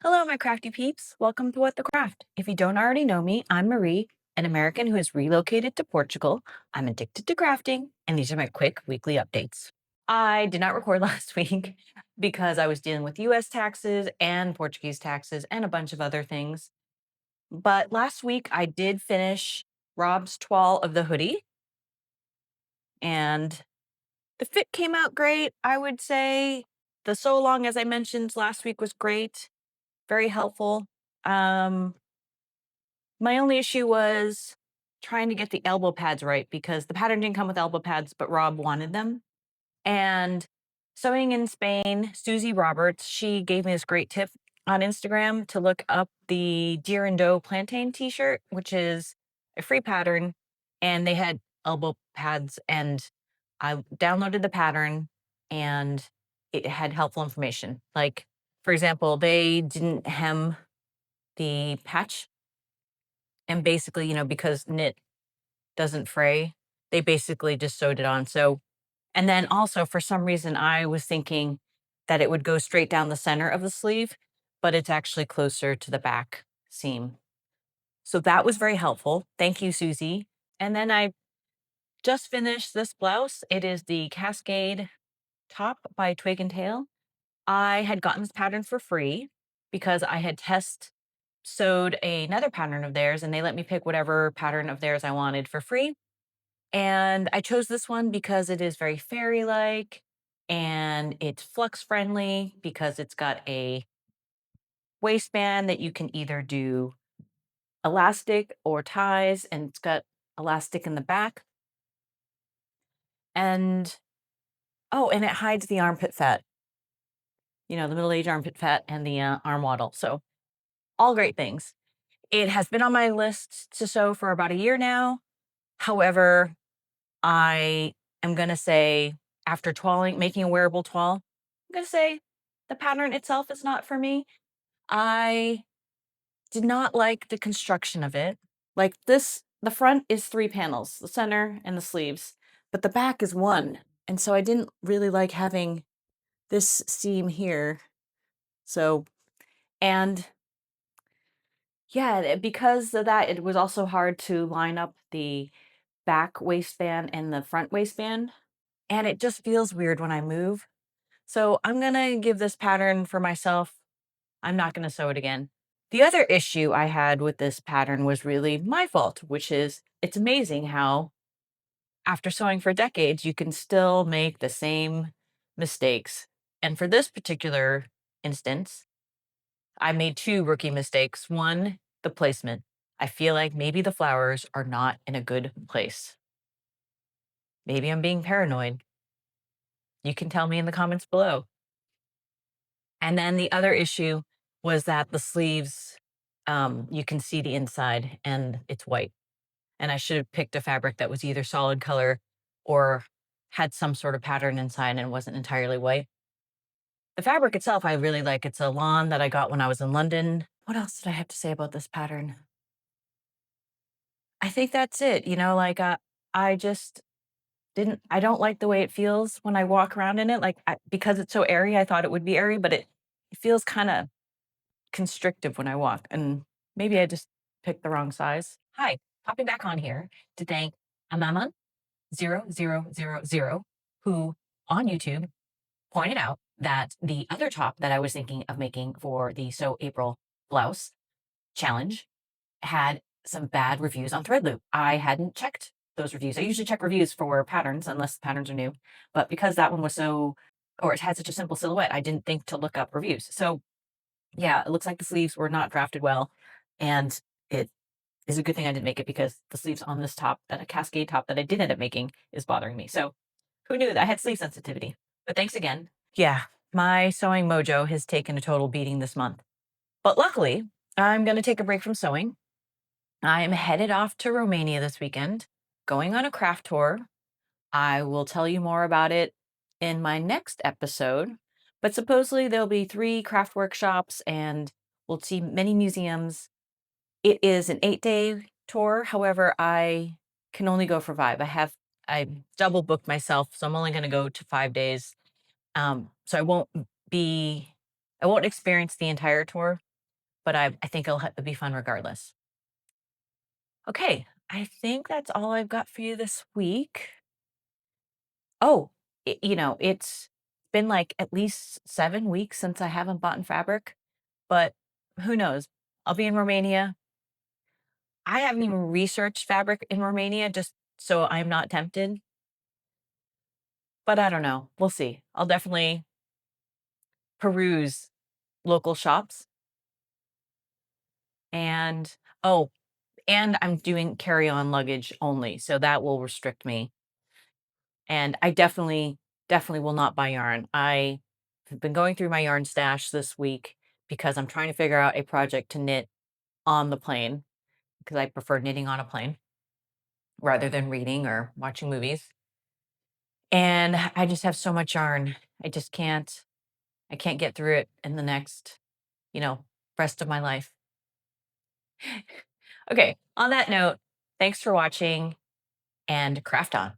Hello, my crafty peeps. Welcome to What the Craft. If you don't already know me, I'm Marie, an American who has relocated to Portugal. I'm addicted to crafting, and these are my quick weekly updates. I did not record last week because I was dealing with US taxes and Portuguese taxes and a bunch of other things. But last week I did finish Rob's toile of the hoodie, and the fit came out great. I would say the sew along, as I mentioned last week, was great, very helpful. Um, My only issue was trying to get the elbow pads right because the pattern didn't come with elbow pads, but Rob wanted them. And sewing in Spain, Susie Roberts, she gave me this great tip on Instagram to look up the Deer and Doe plantain t-shirt, which is a free pattern, and they had elbow pads, and I downloaded the pattern and it had helpful information. Like, for example, they didn't hem the patch, and basically, because knit doesn't fray, they basically just sewed it on. So, and then also for some reason, I was thinking that it would go straight down the center of the sleeve, but it's actually closer to the back seam. So that was very helpful. Thank you, Susie. And then I just finished this blouse. It is the Cascade top by Twig and Tail. I had gotten this pattern for free because I had test sewed another pattern of theirs, and they let me pick whatever pattern of theirs I wanted for free. And I chose this one because it is very fairy-like and it's flux friendly because it's got a waistband that you can either do elastic or ties, and it's got elastic in the back. And oh, and it hides the armpit fat, the middle-aged armpit fat and the arm waddle. So all great things. It has been on my list to sew for about a year now. However, I am going to say, after toiling, making a wearable toile, I'm going to say the pattern itself is not for me. I did not like the construction of it. Like this, the front is 3 panels, the center and the sleeves, but the back is 1. And so I didn't really like having this seam here. So, and yeah, because of that, it was also hard to line up the back waistband and the front waistband. And it just feels weird when I move. So I'm gonna give this pattern for myself. I'm not gonna sew it again. The other issue I had with this pattern was really my fault, which is it's amazing how after sewing for decades, you can still make the same mistakes. And for this particular instance, I made 2 rookie mistakes. One, the placement. I feel like maybe the flowers are not in a good place. Maybe I'm being paranoid. You can tell me in the comments below. And then the other issue was that the sleeves, you can see the inside and it's white. And I should have picked a fabric that was either solid color or had some sort of pattern inside and wasn't entirely white. The fabric itself, I really like. It's a lawn that I got when I was in London. What else did I have to say about this pattern? I think that's it. I just I don't like the way it feels when I walk around in it. Because it's so airy, I thought it would be airy, but it feels kind of constrictive when I walk, and maybe I just picked the wrong size. Hi, popping back on here to thank Amama0000, who on YouTube pointed out that the other top that I was thinking of making for the Sew April blouse challenge had some bad reviews on Threadloop. I hadn't checked those reviews. I usually check reviews for patterns unless the patterns are new, but because that one was or it had such a simple silhouette, I didn't think to look up reviews. So yeah, it looks like the sleeves were not drafted well, and it is a good thing I didn't make it because the sleeves on this top, that a cascade top that I did end up making, is bothering me. So who knew that I had sleeve sensitivity? But thanks again. Yeah, my sewing mojo has taken a total beating this month. But luckily, I'm going to take a break from sewing. I'm headed off to Romania this weekend, going on a craft tour. I will tell you more about it in my next episode. But supposedly there'll be 3 craft workshops and we'll see many museums. It is an 8-day tour. However, I can only go for 5. I double booked myself, so I'm only going to go to 5 days. So I won't experience the entire tour. but I think it'll be fun regardless. Okay, I think that's all I've got for you this week. Oh, it's been like at least 7 weeks since I haven't bought in fabric, but who knows? I'll be in Romania. I haven't even researched fabric in Romania just so I'm not tempted, but I don't know. We'll see. I'll definitely peruse local shops and oh, and I'm doing carry-on luggage only, so that will restrict me. And I definitely will not buy yarn. I have been going through my yarn stash this week because I'm trying to figure out a project to knit on the plane because I prefer knitting on a plane rather than reading or watching movies. And I just have so much yarn. I can't get through it in the next, you know, rest of my life. Okay, on that note, thanks for watching and craft on.